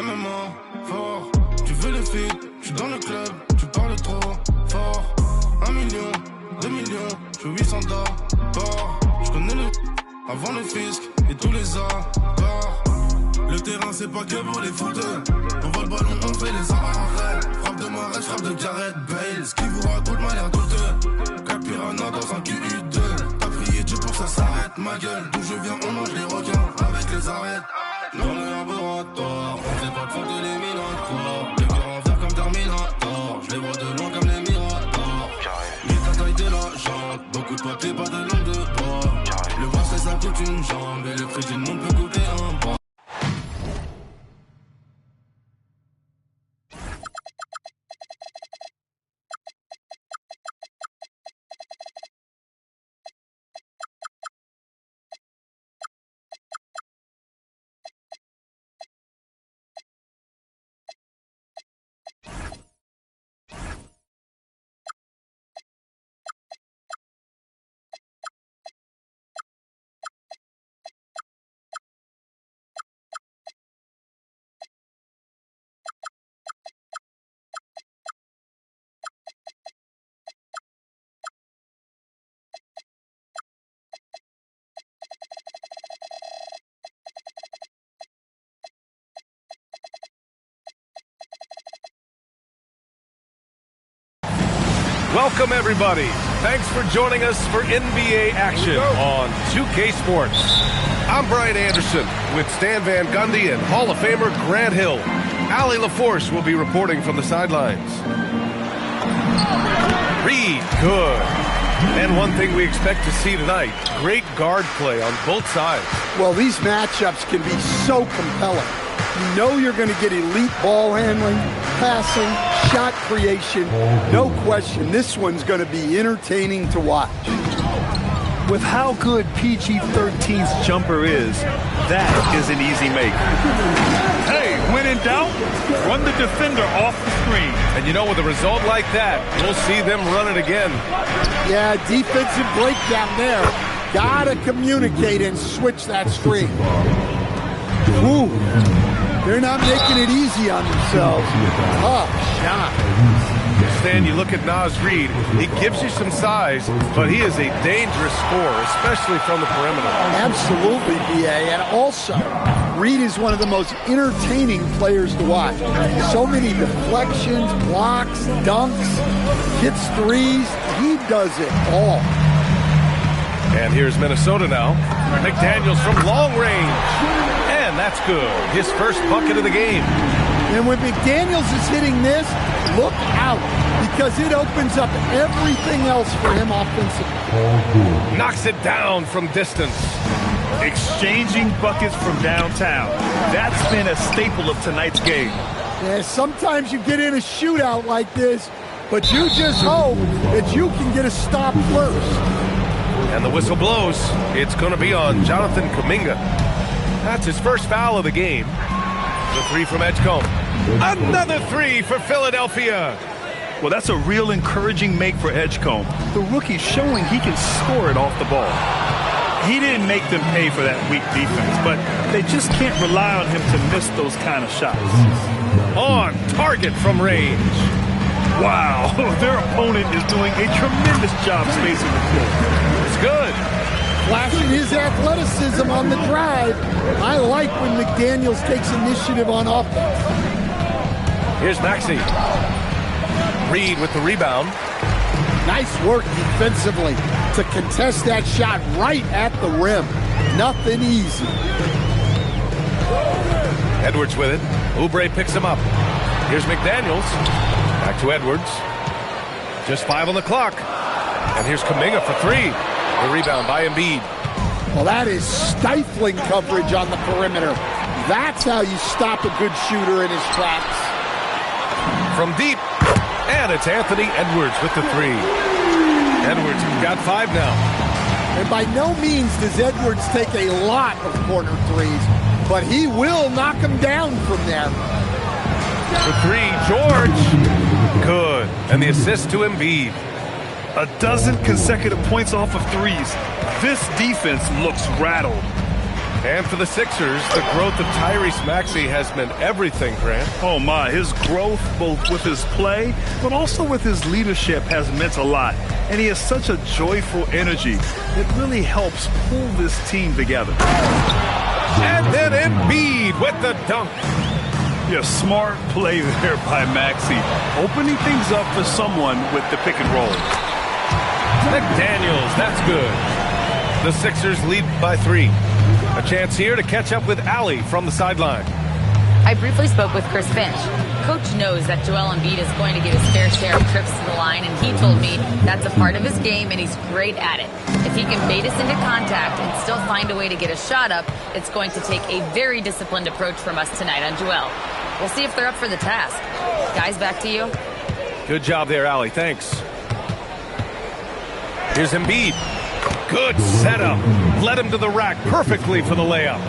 MMA, fort. Tu veux le feed, j'suis dans le club, tu parles trop fort. 1 million, 2 millions, j'fais 800 d'or. J'connais le avant le fisc et tous les apports. Le terrain c'est pas que pour les footeux. On voit le ballon, on fait les arrêts. Frappe de Marais, frappe de Gareth Bale. Ce qui vous raconte m'a l'air douteux. Capirana dans un QU2. T'as prié Dieu pour que ça s'arrête, ma gueule. D'où je viens, on mange les requins avec les arêtes. Dans le laboratoire, on fait pas de faute éliminatoire. Les cœurs en verre comme Terminator. Je les vois de loin comme les Miradors. Vite la taille de la jambe, beaucoup de papier, pas de langue de bois. Le bracelet ça coûte une jambe et le prix d'une montre peut coûter un bras. Welcome, everybody. Thanks for joining us for NBA action on 2K Sports. I'm Brian Anderson with Stan Van Gundy and Hall of Famer Grant Hill. Allie LaForce will be reporting from the sidelines. Reed, good. And one thing we expect to see tonight, great guard play on both sides. Well, these matchups can be so compelling. You know you're going to get elite ball handling, passing, shot creation. No question, this one's going to be entertaining to watch. With how good PG-13's jumper is, that is an easy make. Hey, when in doubt, run the defender off the screen. And you know, with a result like that, we'll see them run it again. Yeah, defensive breakdown there. Gotta communicate and switch that screen. Woo. They're not making it easy on themselves. Tough shot. Stan, you look at Naz Reid, he gives you some size, but he is a dangerous scorer, especially from the perimeter. Absolutely, B.A. And also, Reid is one of the most entertaining players to watch. So many deflections, blocks, dunks, hits threes. He does it all. And here's Minnesota now. McDaniels from long range. And that's good. His first bucket of the game. And when McDaniels is hitting this, look out, because it opens up everything else for him offensively. Knocks it down from distance. Exchanging buckets from downtown. That's been a staple of tonight's game. Yeah, sometimes you get in a shootout like this, but you just hope that you can get a stop first. And the whistle blows. It's going to be on Jonathan Kuminga. That's his first foul of the game. The three from Edgecombe. Another three for Philadelphia. Well, that's a real encouraging make for Edgecombe. The rookie's showing he can score it off the ball. He didn't make them pay for that weak defense, but they just can't rely on him to miss those kind of shots. On target from range. Wow, their opponent is doing a tremendous job spacing the floor. It's good. Flashing his athleticism on the drive. I like when McDaniels takes initiative on offense. Here's Maxey. Reid with the rebound. Nice work defensively to contest that shot right at the rim. Nothing easy. Edwards with it. Oubre picks him up. Here's McDaniels. Back to Edwards. Just 5 on the clock. And here's Kuminga for 3. The rebound by Embiid. Well, that is stifling coverage on the perimeter. That's how you stop a good shooter in his tracks. From deep. And it's Anthony Edwards with the 3. Edwards got 5 now. And by no means does Edwards take a lot of corner threes, but he will knock them down from there. The 3, George. Good. And the assist to Embiid. A dozen consecutive points off of threes. This defense looks rattled. And for the Sixers, the growth of Tyrese Maxey has meant everything, Grant. Oh, my. His growth, both with his play, but also with his leadership, has meant a lot. And he has such a joyful energy. It really helps pull this team together. And then Embiid with the dunk. Yeah, smart play there by Maxey, opening things up for someone with the pick and roll. McDaniels, that's good. The Sixers lead by 3. A chance here to catch up with Allie from the sideline. I briefly spoke with Chris Finch. Coach knows that Joel Embiid is going to get his fair share of trips to the line, and he told me that's a part of his game, and he's great at it. If he can bait us into contact and still find a way to get a shot up, it's going to take a very disciplined approach from us tonight on Joel. We'll see if they're up for the task. Guys, back to you. Good job there, Allie. Thanks. Here's Embiid. Good setup. Led him to the rack perfectly for the layup.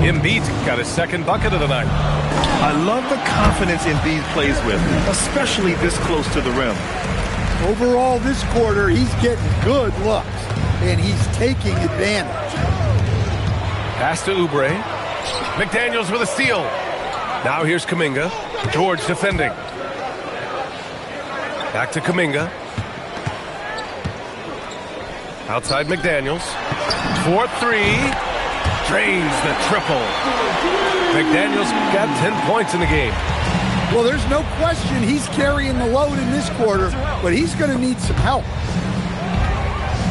Embiid's got his second bucket of the night. I love the confidence Embiid plays with, especially this close to the rim. Overall, this quarter, he's getting good looks, and he's taking advantage. Pass to Oubre. McDaniels with a steal. Now here's Kuminga. George defending. Back to Kuminga. Outside McDaniels. 4-3. Drains the triple. McDaniels got 10 points in the game. Well, there's no question he's carrying the load in this quarter, but he's going to need some help.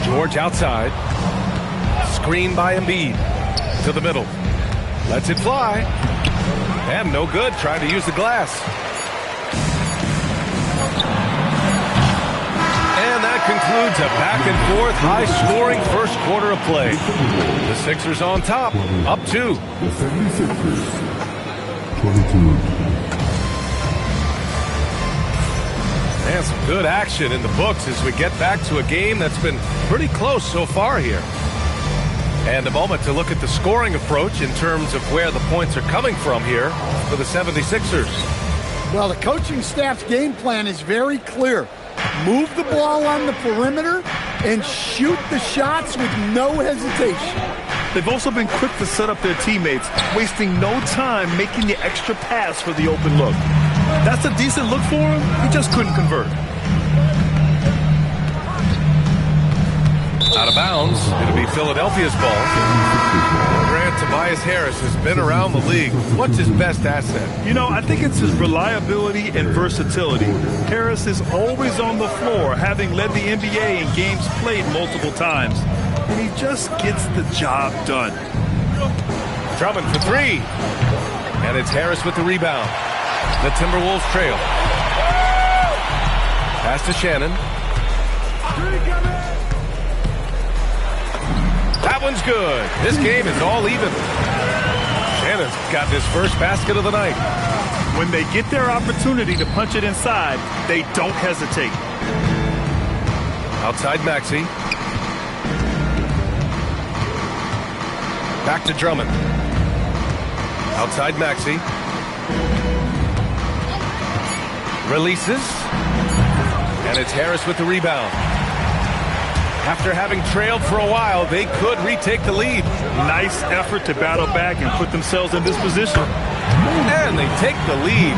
George outside. Screen by Embiid. To the middle. Lets it fly. And no good. Trying to use the glass. And that concludes a back-and-forth, high-scoring first quarter of play. The Sixers on top, up 2. The 76ers, 22. And some good action in the books as we get back to a game that's been pretty close so far here. And a moment to look at the scoring approach in terms of where the points are coming from here for the 76ers. Well, the coaching staff's game plan is very clear. Move the ball on the perimeter and shoot the shots with no hesitation. They've also been quick to set up their teammates, wasting no time making the extra pass for the open look. That's a decent look for him. He just couldn't convert. Out of bounds. It'll be Philadelphia's ball. Grant, Tobias Harris has been around the league. What's his best asset? You know, I think it's his reliability and versatility. Harris is always on the floor, having led the NBA in games played multiple times. And he just gets the job done. Drummond for 3. And it's Harris with the rebound. The Timberwolves trail. Pass to Shannon. That one's good. This game is all even. Shannon's got his first basket of the night. When they get their opportunity to punch it inside, they don't hesitate. Outside Maxey. Back to Drummond. Outside Maxey. Releases. And it's Harris with the rebound. After having trailed for a while, they could retake the lead. Nice effort to battle back and put themselves in this position. And they take the lead.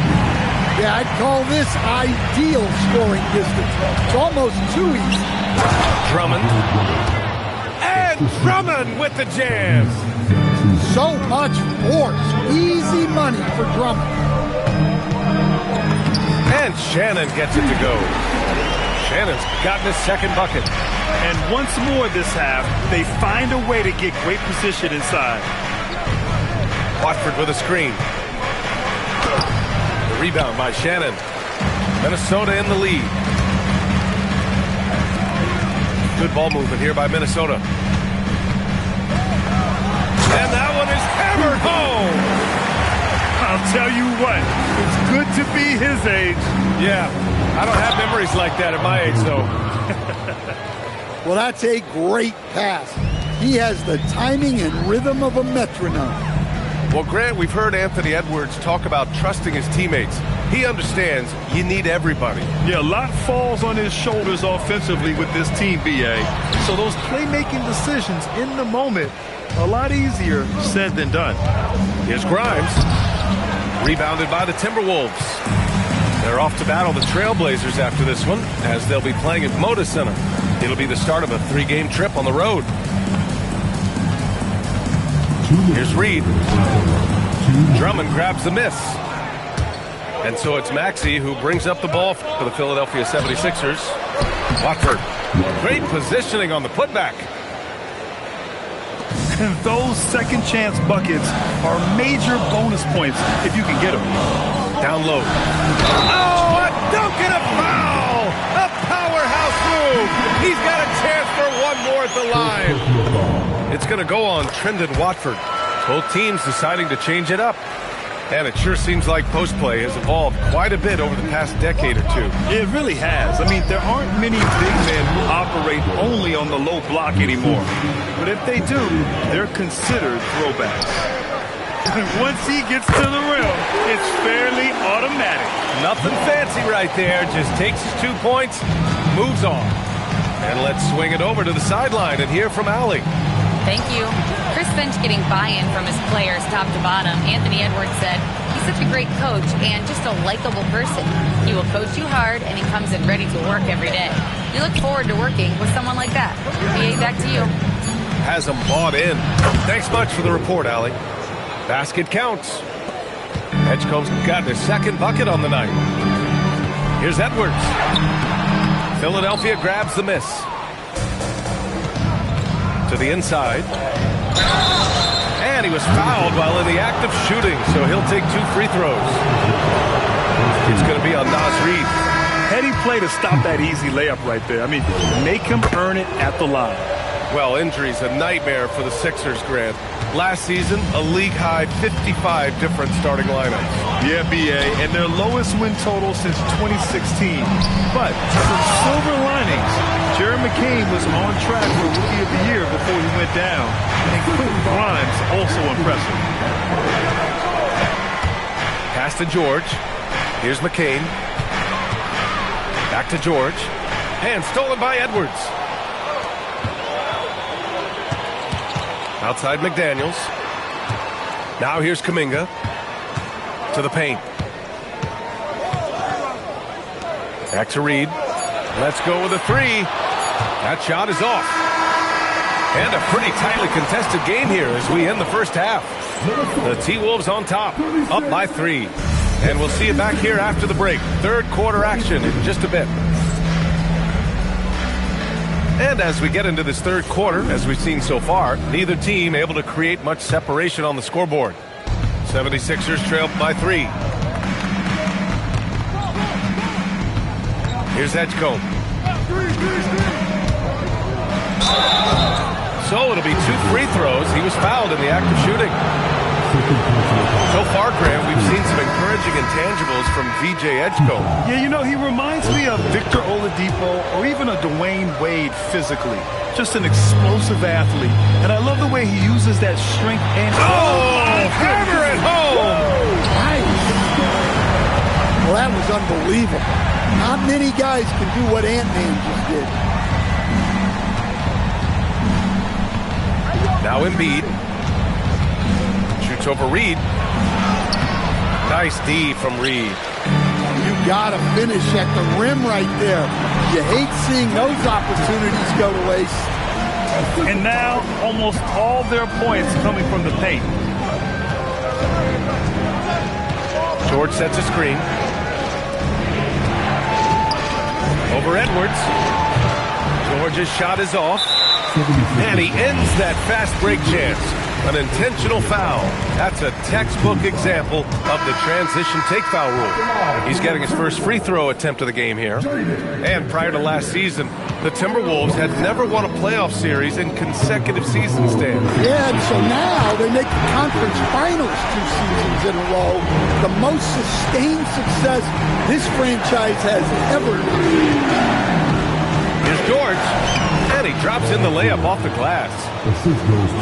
Yeah, I'd call this ideal scoring distance. It's almost too easy. Drummond. And Drummond with the jam. So much force. Easy money for Drummond. And Shannon gets it to go. Shannon's gotten his second bucket. And once more this half, they find a way to get great position inside. Watford with a screen. The rebound by Shannon. Minnesota in the lead. Good ball movement here by Minnesota. And that one is hammered home. I'll tell you what, it's good to be his age. Yeah, I don't have memories like that at my age, though. Well, that's a great pass. He has the timing and rhythm of a metronome. Well, Grant, we've heard Anthony Edwards talk about trusting his teammates. He understands you need everybody. Yeah, a lot falls on his shoulders offensively with this team, BA. So those playmaking decisions in the moment A lot easier said than done. Here's Grimes. Rebounded by the Timberwolves. They're off to battle the Trailblazers after this one, as they'll be playing at Moda Center. It'll be the start of a 3-game trip on the road. Here's Reed. Drummond grabs the miss. And so it's Maxey who brings up the ball for the Philadelphia 76ers. Watford. Great positioning on the putback. And those second chance buckets are major bonus points if you can get them. Down low. Oh, a dunk and a foul! A powerhouse move! He's got a chance for one more at the line. It's going to go on Trendon Watford. Both teams deciding to change it up. And it sure seems like post play has evolved quite a bit over the past decade or two. It really has. I mean, there aren't many big men who operate only on the low block anymore. But if they do, they're considered throwbacks. Once he gets to the rim, it's fairly automatic. Nothing fancy right there. Just takes his 2 points, moves on. And let's swing it over to the sideline and hear from Allie. Thank you. Chris Finch getting buy-in from his players top to bottom. Anthony Edwards said he's such a great coach and just a likable person. He will coach you hard, and he comes in ready to work every day. You look forward to working with someone like that. BA, back to you. Has them bought in. Thanks much for the report, Allie. Basket counts. Edgecombe's got their second bucket on the night. Here's Edwards. Philadelphia grabs the miss. To the inside. And he was fouled while in the act of shooting, so he'll take 2 free throws. It's going to be on Naz Reid. Heady play to stop that easy layup right there. I mean, make him earn it at the line. Well, injuries a nightmare for the Sixers, Grant. Last season, a league-high 55 different starting lineups. Yeah, BA, and their lowest win total since 2016. But some silver linings. Jerry McCain was on track for Rookie of the Year before he went down. And Quentin Grimes also impressive. Pass to George. Here's McCain. Back to George. And stolen by Edwards. Outside McDaniels. Now here's Kuminga. To the paint. Back to Reed. Let's go with a 3. That shot is off. And a pretty tightly contested game here as we end the first half. The T-Wolves on top, up by 3. And we'll see you back here after the break. Third quarter action in just a bit. And as we get into this third quarter, as we've seen so far, neither team able to create much separation on the scoreboard. 76ers trail by 3. Here's Edgecombe. So it'll be 2 free throws. He was fouled in the act of shooting. So far, Graham, we've seen some encouraging intangibles from VJ Edgecombe. Yeah, you know, he reminds me of Victor Oladipo or even a Dwayne Wade physically. Just an explosive athlete. And I love the way he uses that strength and... Hammer it home! Nice. Well, that was unbelievable. Not many guys can do what Ant-Man just did. Now Embiid. Shoots over Reed. Nice D from Reed. You gotta finish at the rim right there. You hate seeing those opportunities go to waste. And now, almost all their points coming from the paint. George sets a screen. Over Edwards. George's shot is off. And he ends that fast break chance. An intentional foul. That's a textbook example of the transition take foul rule. He's getting his first free throw attempt of the game here. And prior to last season, the Timberwolves had never won a playoff series in consecutive seasons, Dan. Yeah, and so now they make the conference finals 2 seasons in a row. The most sustained success this franchise has ever done. Here's George. And he drops in the layup off the glass.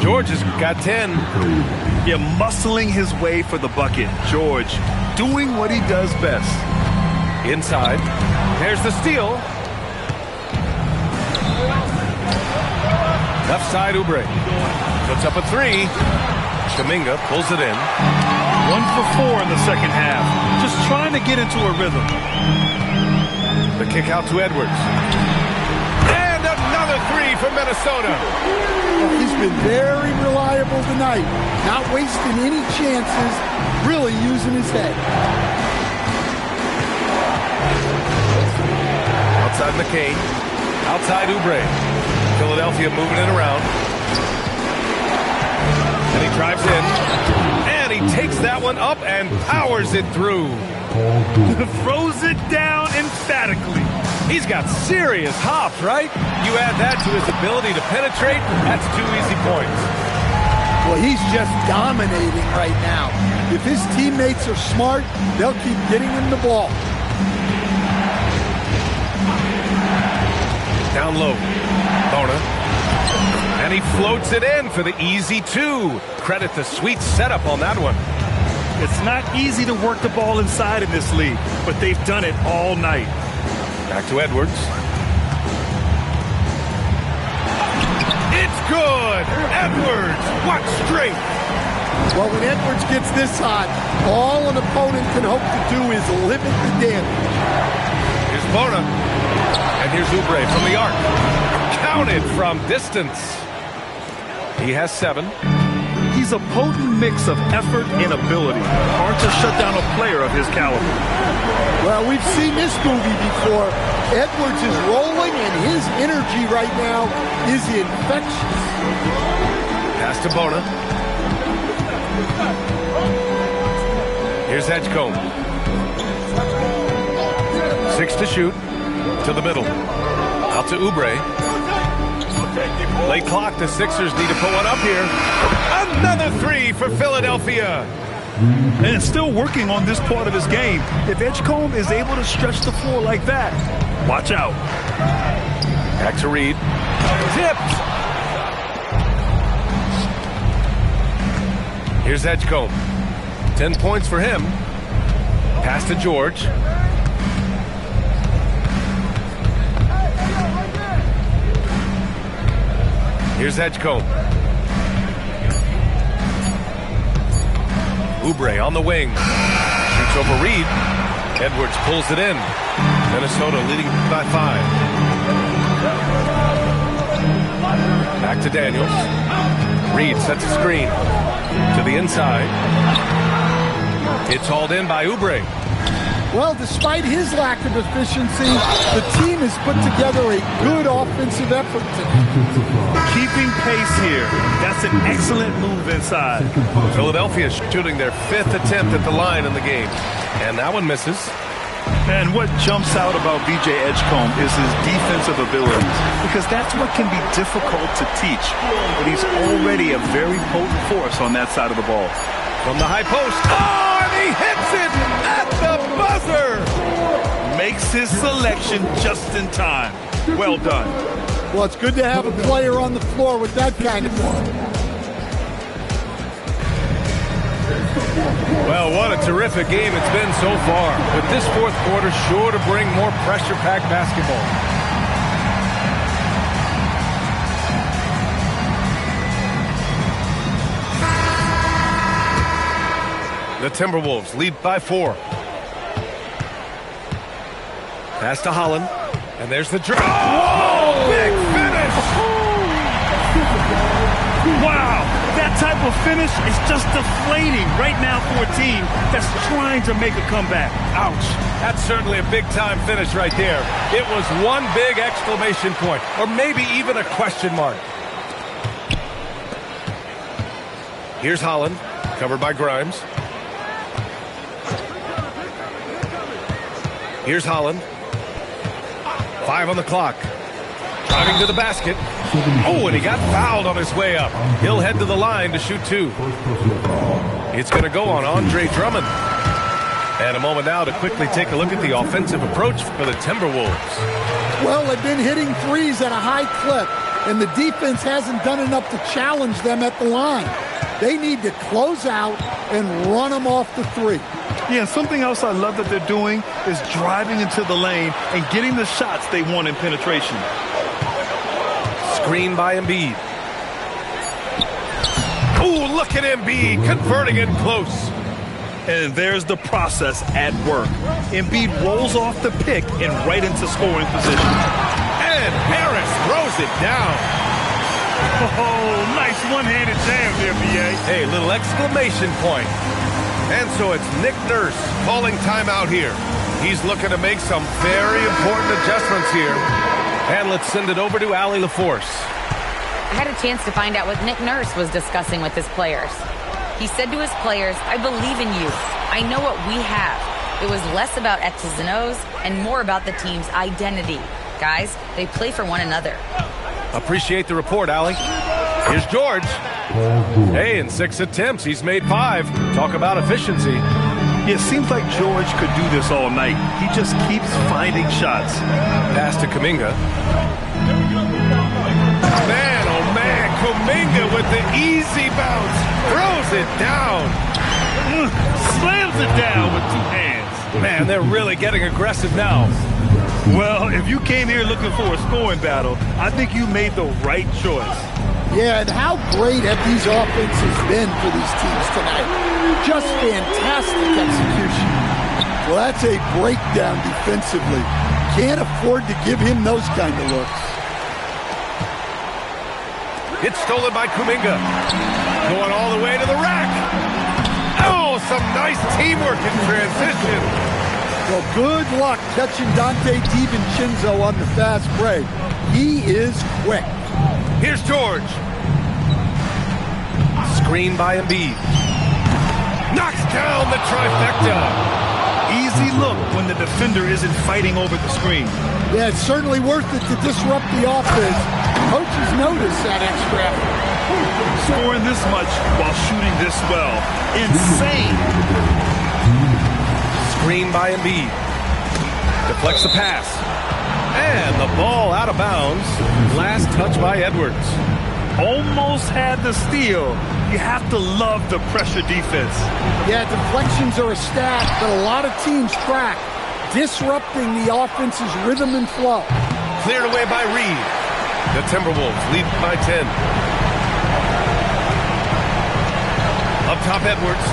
George has got 10. Yeah, muscling his way for the bucket. George doing what he does best. Inside. There's the steal. Left side, Oubre. Puts up a three. Kuminga pulls it in. 1 for 4 in the second half. Just trying to get into a rhythm. The kick out to Edwards. And another three from Minnesota. He's been very reliable tonight. Not wasting any chances. Really using his head. Outside McCain. Outside Oubre. Philadelphia moving it around. And he drives in. And he takes that one up and powers it through. Throws it down emphatically. He's got serious hops, right? You add that to his ability to penetrate, that's 2 easy points. Well, he's just dominating right now. If his teammates are smart, they'll keep getting him the ball. Down low. Bona. And he floats it in for the easy 2. Credit the sweet setup on that one. It's not easy to work the ball inside in this league, but they've done it all night. Back to Edwards. It's good! Edwards! What strength! Well, when Edwards gets this hot, all an opponent can hope to do is limit the damage. Here's Bona. And here's Oubre from the arc. Counted from distance. He has 7. He's a potent mix of effort and ability. Hard to shut down a player of his caliber. Well, we've seen this movie before. Edwards is rolling, and his energy right now is infectious. Pass to Bona. Here's Edgecombe. 6 to shoot. To the middle. Out to Oubre. Late clock, the Sixers need to put one up here. Another 3 for Philadelphia. And it's still working on this part of his game. If Edgecombe is able to stretch the floor like that, watch out. Back to Reed. Tipped. Here's Edgecombe. 10 points for him. Pass to George. Here's Edgecombe. Oubre on the wing. Shoots over Reed. Edwards pulls it in. Minnesota leading by 5. Back to Daniels. Reed sets a screen. To the inside. It's hauled in by Oubre. Well, despite his lack of efficiency, the team has put together a good offensive effort tonight. Keeping pace here. That's an excellent move inside. Philadelphia shooting their 5th attempt at the line in the game. And that one misses. And what jumps out about B.J. Edgecombe is his defensive abilities, because that's what can be difficult to teach. But he's already a very potent force on that side of the ball. From the high post. Oh, and he hits it at the buzzer. Makes his selection just in time. Well done. Well, it's good to have a player on the floor with that kind of ball. Well, what a terrific game it's been so far. But this fourth quarter sure to bring more pressure-packed basketball. The Timberwolves lead by 4. Pass to Holland. And there's the drop. Oh, big finish! Wow, that type of finish is just deflating right now for a team that's trying to make a comeback. Ouch. That's certainly a big-time finish right there. It was one big exclamation point, or maybe even a question mark. Here's Holland, covered by Grimes. Here's Holland. 5 on the clock. Driving to the basket. Oh, and he got fouled on his way up. He'll head to the line to shoot 2. It's going to go on Andre Drummond. And a moment now to quickly take a look at the offensive approach for the Timberwolves. Well, they've been hitting threes at a high clip, and the defense hasn't done enough to challenge them at the line. They need to close out and run them off the 3. Yeah, and something else I love that they're doing is driving into the lane and getting the shots they want in penetration. Screen by Embiid. look at Embiid converting it close. And there's the process at work. Embiid rolls off the pick and right into scoring position. And Harris throws it down. Oh, nice one-handed jam there, B.A. Hey, little exclamation point. And so it's Nick Nurse calling timeout here. He's looking to make some very important adjustments here. And let's send it over to Allie LaForce. I had a chance to find out what Nick Nurse was discussing with his players. He said to his players, I believe in you. I know what we have. It was less about X's and O's and more about the team's identity. Guys, they play for one another. Appreciate the report, Allie. Here's George. Hey, in 6 attempts, he's made 5. Talk about efficiency. It seems like George could do this all night. He just keeps finding shots. Pass to Kuminga. Man, oh man, Kuminga with the easy bounce. Throws it down. Slams it down with 2 hands. Man, they're really getting aggressive now. Well, if you came here looking for a scoring battle, I think you made the right choice. Yeah, and how great have these offenses been for these teams tonight? Just fantastic execution. Well, that's a breakdown defensively. Can't afford to give him those kind of looks. It's stolen by Kuminga. Going all the way to the rack. Oh, some nice teamwork in transition. Well, good luck catching Dante DiVincenzo on the fast break. He is quick. Here's George. Screen by Embiid. Knocks down the trifecta. Easy look when the defender isn't fighting over the screen. Yeah, it's certainly worth it to disrupt the offense. Coaches notice that extra effort. Scoring this much while shooting this well. Insane. Screen by Embiid. Deflects the pass. And the ball out of bounds. Last touch by Edwards. Almost had the steal. You have to love the pressure defense. Yeah, deflections are a stat that a lot of teams track, disrupting the offense's rhythm and flow. Cleared away by Reed. The Timberwolves lead by 10. Up top, Edwards.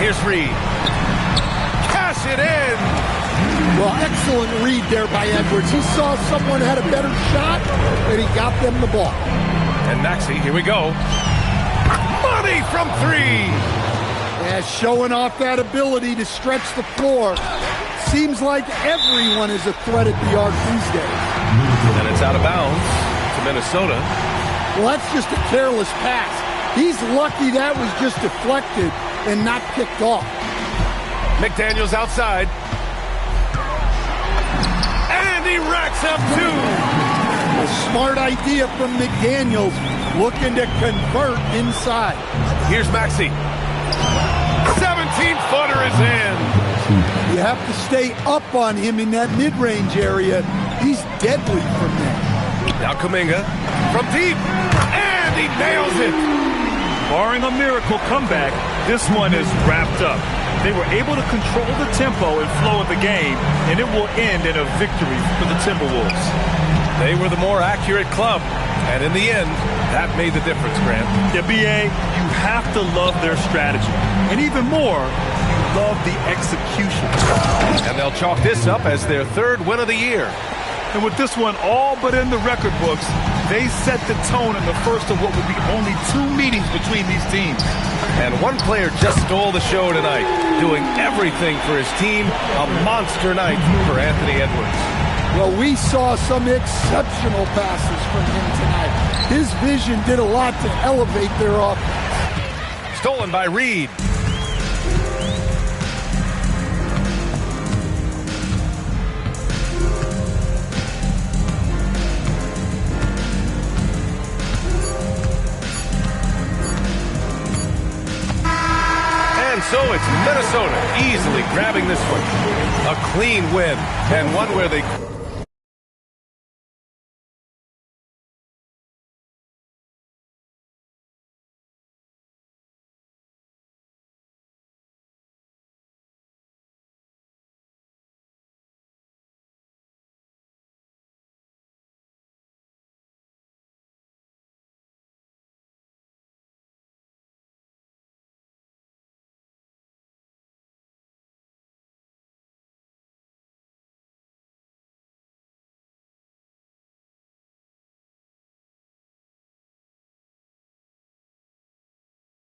Here's Reed. Cash it in. Well, excellent read there by Edwards. He saw someone had a better shot, and he got them the ball. And Maxey, here we go. Money from 3. Yeah, showing off that ability to stretch the floor. Seems like everyone is a threat at the arc these days. And it's out of bounds to Minnesota. Well, that's just a careless pass. He's lucky that was just deflected and not picked off. McDaniels outside. And he racks up 2. A smart idea from McDaniels, looking to convert inside. Here's Maxey. 17-footer is in. You have to stay up on him in that mid-range area. He's deadly from there. Now Kuminga from deep. And he nails it. Barring a miracle comeback, this one is wrapped up. They were able to control the tempo and flow of the game, and it will end in a victory for the Timberwolves. They were the more accurate club, and in the end, that made the difference, Grant. Yeah, B.A., you have to love their strategy, and even more, you love the execution. And they'll chalk this up as their 3rd win of the year. And with this one all but in the record books, they set the tone in the first of what would be only 2 meetings between these teams. And one player just stole the show tonight, doing everything for his team. A monster night for Anthony Edwards. Well, we saw some exceptional passes from him tonight. His vision did a lot to elevate their offense. Stolen by Reed. And so it's Minnesota easily grabbing this one. A clean win, and one where they